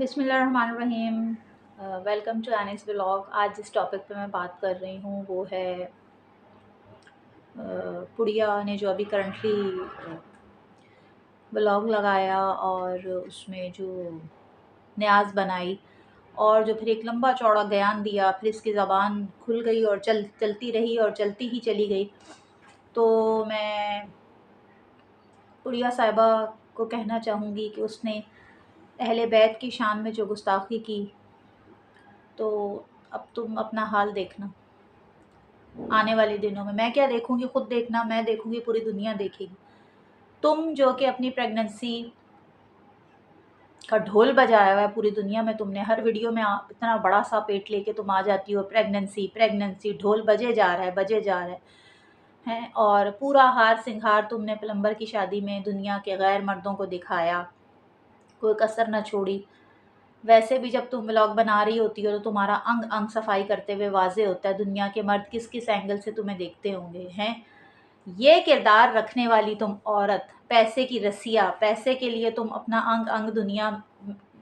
बिस्मिल्लाहिर्रहमानिर्रहीम। Welcome to Anis vlog. आज जिस टॉपिक पे मैं बात कर रही हूँ वो है पुड़िया ने जो अभी करंटली व्लॉग लगाया और उसमें जो न्याज़ बनाई और जो फिर एक लंबा चौड़ा बयान दिया, फिर इसकी ज़बान खुल गई और चलती रही और चलती ही चली गई। तो मैं पुड़िया साहिबा को कहना चाहूँगी कि उसने अहले बैत की शान में जो गुस्ताखी की, तो अब तुम अपना हाल देखना। आने वाले दिनों में मैं क्या देखूंगी, खुद देखना, मैं देखूंगी, पूरी दुनिया देखेगी। तुम जो कि अपनी प्रेगनेंसी का ढोल बजाया हुआ है पूरी दुनिया में, तुमने हर वीडियो में इतना बड़ा सा पेट लेके तुम आ जाती हो, प्रेगनेंसी प्रेगनेंसी, ढोल बजे जा रहा है, बजे जा रहा है। और पूरा हार सिंगार तुमने प्लम्बर की शादी में दुनिया के गैर मर्दों को दिखाया, कोई कसर न छोड़ी। वैसे भी जब तुम व्लॉग बना रही होती हो तो तुम्हारा अंग अंग सफाई करते हुए वाजे होता है, दुनिया के मर्द किस किस एंगल से तुम्हें देखते होंगे हैं। ये किरदार रखने वाली तुम औरत, पैसे की रसिया, पैसे के लिए तुम अपना अंग अंग दुनिया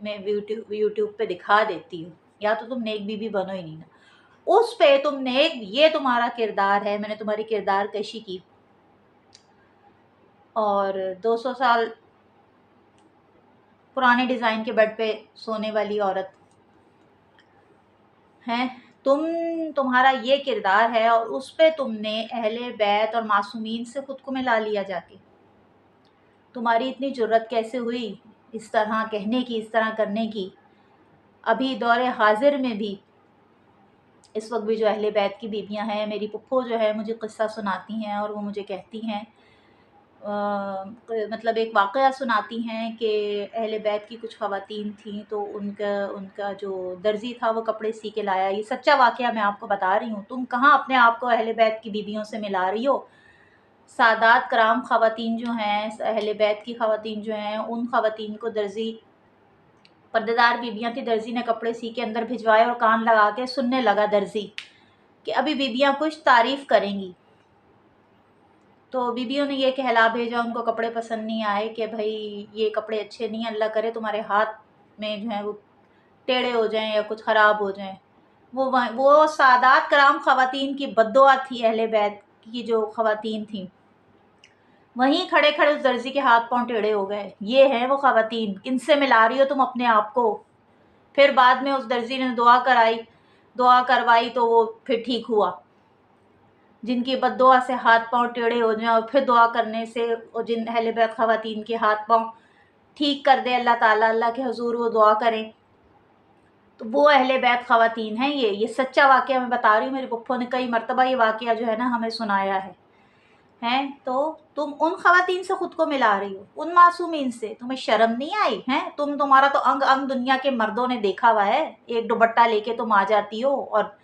में यूट्यूब पे दिखा देती हो। या तो तुम नेक बीबी बनो ही नहीं ना, उस पे तुम नेक, ये तुम्हारा किरदार है। मैंने तुम्हारी किरदार कशी की। और 200 साल पुराने डिज़ाइन के बेड पे सोने वाली औरत हैं तुम। तुम्हारा ये किरदार है और उस पे तुमने अहले बैत और मासूमीन से खुद को मिला लिया जाके। तुम्हारी इतनी जुर्रत कैसे हुई इस तरह कहने की, इस तरह करने की। अभी दौरे हाजिर में भी इस वक्त भी जो अहले बैत की बीबियां हैं, मेरी पुप्पो जो है मुझे किस्सा सुनाती हैं और वो मुझे कहती हैं, मतलब एक वाक़या सुनाती हैं कि अहले बैत की कुछ ख़वातीन थीं, तो उनका उनका जो दर्जी था वो कपड़े सी के लाया। ये सच्चा वाक़या मैं आपको बता रही हूँ। तुम कहाँ अपने आप को अहले बैत की बीबियों से मिला रही हो। सादात कराम ख़वातीन जो हैं, अहले बैत की ख़वातीन जो हैं, उन ख़वातीन को दर्जी, पर्देदार बीबियाँ थी, दर्जी ने कपड़े सी के अंदर भिजवाए और कान लगा के सुनने लगा दर्जी कि अभी बीबियाँ कुछ तारीफ़ करेंगी। तो बीबियों ने ये कहला भेजा, उनको कपड़े पसंद नहीं आए कि भाई ये कपड़े अच्छे नहीं, अल्लाह करे तुम्हारे हाथ में जो है वो टेढ़े हो जाएं या कुछ ख़राब हो जाएं। वो सादात कराम ख़वातीन की बद्दुआ थी, अहले बैत की जो ख़वातीन थी। वहीं खड़े खड़े उस दर्जी के हाथ पांव टेढ़े हो गए। ये हैं वो ख़वातीन, किनसे मिला रही हो तुम अपने आप को। फिर बाद में उस दर्जी ने दुआ करवाई तो वो फिर ठीक हुआ। जिनकी बद्दुआ से हाथ पांव टेढ़े हो जाएं और फिर दुआ करने से, और जिन अहले बैत ख़वातीन के हाथ पांव ठीक कर दे अल्लाह ताला, अल्लाह के हुजूर वो दुआ करें, तो वो अहले बैत ख़वातीन हैं। ये सच्चा वाक़या मैं बता रही हूँ। मेरी पुप्पो ने कई मरतबा ये वाक़या जो है ना हमें सुनाया है। हैं तो तुम उन ख़वातीन से खुद को मिला रही हो, उन मासूमीन से। तुम्हें शर्म नहीं आई हैं? तुम्हारा तो अंग अंग दुनिया के मर्दों ने देखा हुआ है। एक दुपट्टा लेके तुम आ जाती हो और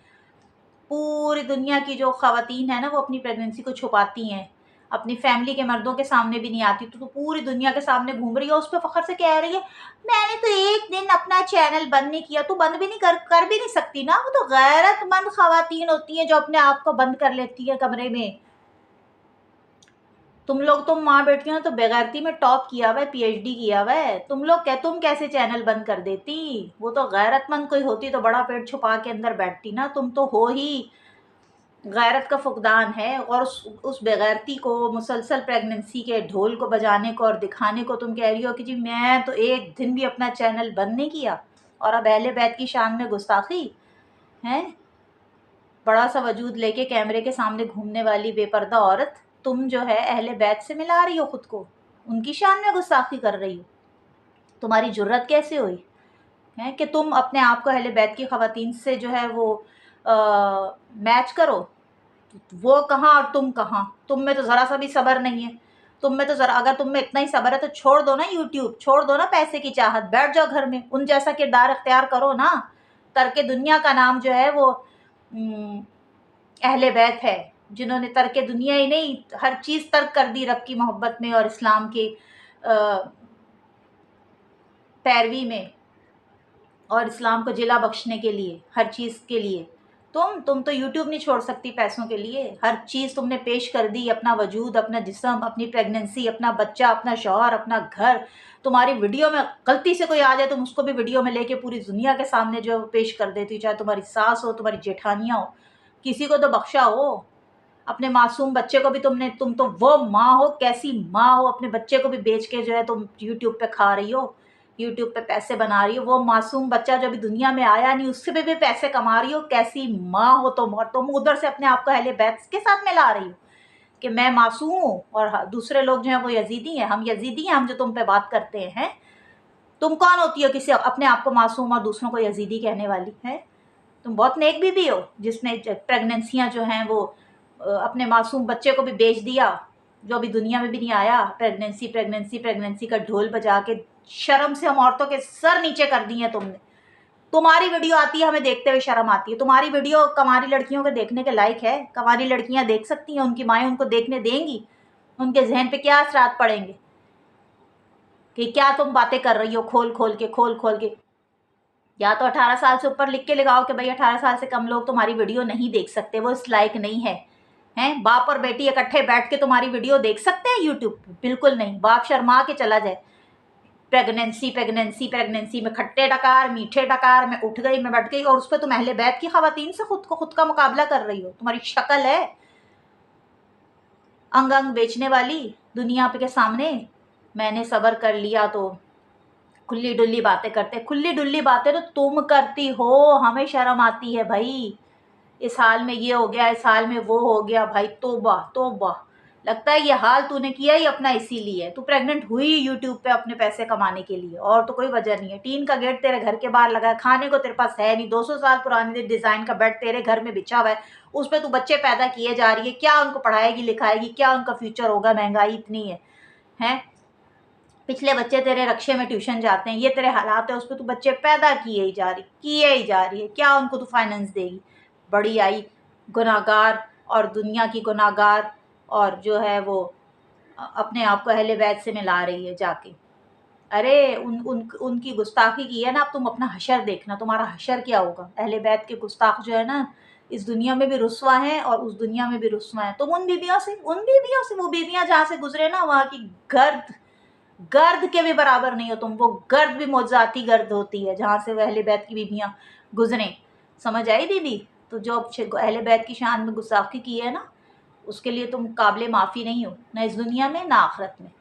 पूरी दुनिया की जो ख़वातीन है ना, वो अपनी प्रेगनेंसी को छुपाती हैं, अपनी फैमिली के मर्दों के सामने भी नहीं आती। तो पूरी दुनिया के सामने घूम रही है, उस पर फ़ख्र से कह रही है मैंने तो एक दिन अपना चैनल बंद नहीं किया। तो बंद भी नहीं कर भी नहीं सकती ना। वो तो गैरतमंद ख़वातीन होती हैं जो अपने आप को बंद कर लेती है कमरे में। तुम माँ बेटियों ने तो बेगैरती में टॉप किया हुआ है, पीएचडी किया हुआ है। तुम कैसे चैनल बंद कर देती। वो तो गैरतमंद कोई होती तो बड़ा पेट छुपा के अंदर बैठती ना। तुम तो हो ही गैरत का फुकदान है। और उस बेगैरती को, मुसलसल प्रेगनेंसी के ढोल को बजाने को और दिखाने को तुम कह रही हो कि जी मैं तो एक दिन भी अपना चैनल बंद नहीं किया, और अब अहले बैत की शान में गुस्ताखी है। बड़ा सा वजूद लेके कैमरे के सामने घूमने वाली बेपर्दा औरत, तुम जो है अहले बैत से मिला रही हो खुद को, उनकी शान में गुस्ताखी कर रही हो। तुम्हारी जुर्रत कैसे हुई है कि तुम अपने आप को अहले बैत की ख़वातीन से जो है वो मैच करो। वो कहाँ और तुम कहाँ। तुम में तो ज़रा सा भी सब्र नहीं है। तुम में तो ज़रा, अगर तुम में इतना ही सब्र है तो छोड़ दो ना यूट्यूब, छोड़ दो ना पैसे की चाहत, बैठ जाओ घर में, उन जैसा किरदार अख्तियार करो ना। तर्क दुनिया का नाम जो है वो अहले बैत है, जिन्होंने तर्क दुनिया ही नहीं, हर चीज़ तर्क कर दी रब की मोहब्बत में और इस्लाम की पैरवी में, और इस्लाम को जिला बख्शने के लिए, हर चीज़ के लिए। तुम तो यूट्यूब नहीं छोड़ सकती पैसों के लिए। हर चीज़ तुमने पेश कर दी, अपना वजूद, अपना जिस्म, अपनी प्रेगनेंसी, अपना बच्चा, अपना शौहर, अपना घर। तुम्हारी वीडियो में गलती से कोई आ जाए तुम उसको भी वीडियो में लेके पूरी दुनिया के सामने जो है वो पेश कर देती हो, चाहे तुम्हारी सास हो, तुम्हारी जेठानियाँ हो, किसी को तो बख्शा हो। अपने मासूम बच्चे को भी तुम तो वो माँ हो, कैसी माँ हो, अपने बच्चे को भी बेच के जो है तुम यूट्यूब पे खा रही हो, यूट्यूब पे पैसे बना रही हो। वो मासूम बच्चा जो अभी दुनिया में आया नहीं, उससे भी पैसे कमा रही हो। कैसी माँ हो तुम, और तुम उधर से अपने आप को अहले बैत के साथ मिला रही हो कि मैं मासूम हूँ और दूसरे लोग जो हैं वो यजीदी हैं। हम यजीदी हैं, हम जो तुम पे बात करते हैं। तुम कौन होती हो किसी अपने आप को मासूम और दूसरों को यजीदी कहने वाली है? तुम बहुत नेक बीवी हो जिसने प्रेगनेंसियाँ जो हैं वो अपने मासूम बच्चे को भी बेच दिया, जो अभी दुनिया में भी नहीं आया। प्रेगनेंसी प्रेगनेंसी प्रेगनेंसी का ढोल बजा के शर्म से हम औरतों के सर नीचे कर दी है तुमने। तुम्हारी वीडियो आती है, हमें देखते हुए शर्म आती है। तुम्हारी वीडियो कमारी लड़कियों के देखने के लायक है? कमारी लड़कियां देख सकती हैं? उनकी माएँ उनको देखने देंगी? उनके जहन पे क्या असरात पड़ेंगे कि क्या तुम बातें कर रही हो खोल खोल के? या तो 18 साल से ऊपर लिख के लगाओ कि भाई 18 साल से कम लोग तुम्हारी वीडियो नहीं देख सकते, वो इस लायक नहीं है। हैं, बाप और बेटी इकट्ठे बैठ के तुम्हारी वीडियो देख सकते हैं यूट्यूब पे? बिल्कुल नहीं। बाप शर्मा के चला जाए। प्रेगनेंसी प्रेगनेंसी प्रेगनेंसी में खट्टे डकार मीठे डकार, मैं उठ गई, मैं बैठ गई, और उस पर तुम अहले बैत की खवातीन से खुद का मुकाबला कर रही हो। तुम्हारी शक्ल है अंग अंग बेचने वाली दुनिया पे के सामने। मैंने सब्र कर लिया तो खुली डुल्ली बातें करते। खुली डुल्ली बातें तो तुम करती हो, हमें शर्म आती है भाई। इस हाल में ये हो गया, इस हाल में वो हो गया, भाई तोबा तोबा। लगता है ये हाल तूने किया ही अपना इसीलिए। तू प्रेग्नेंट हुई यूट्यूब पे अपने पैसे कमाने के लिए, और तो कोई वजह नहीं है। टीन का गेट तेरे घर के बाहर लगा है, खाने को तेरे पास है नहीं, 200 साल पुराने डिजाइन का बेड तेरे घर में बिछा हुआ है, उस पर तू बच्चे पैदा किए जा रही है। क्या उनको पढ़ाएगी लिखाएगी? क्या उनका फ्यूचर होगा? महंगाई इतनी है, हैं? पिछले बच्चे तेरे रक्षे में ट्यूशन जाते हैं, ये तेरे हालात है, उस पर तू बच्चे पैदा किए ही जा रही है। क्या उनको तू फाइनेंस देगी? बड़ी आई गुनाहगार और दुनिया की गुनाहगार, और जो है वो अपने आप को अहले बैत से मिला रही है जाके। अरे उनकी गुस्ताखी की है ना, अब तुम अपना हशर देखना, तुम्हारा हशर क्या होगा। अहले बैत के गुस्ताख जो है ना, इस दुनिया में भी रुस्वा हैं और उस दुनिया में भी रुस्वा हैं। तुम उन बीवियों से वो बीवियां जहाँ से गुजरे ना, वहाँ की गर्द के भी बराबर नहीं हो तुम। वो गर्द भी मौजाती गर्द होती है जहाँ से वो अहले बैत की बीबियाँ गुजरें। समझ आई बीबी? तो जो अहले बैत की शान में गुस्ताखी की है ना, उसके लिए तुम काबिल माफ़ी नहीं हो, ना इस दुनिया में ना आखिरत में।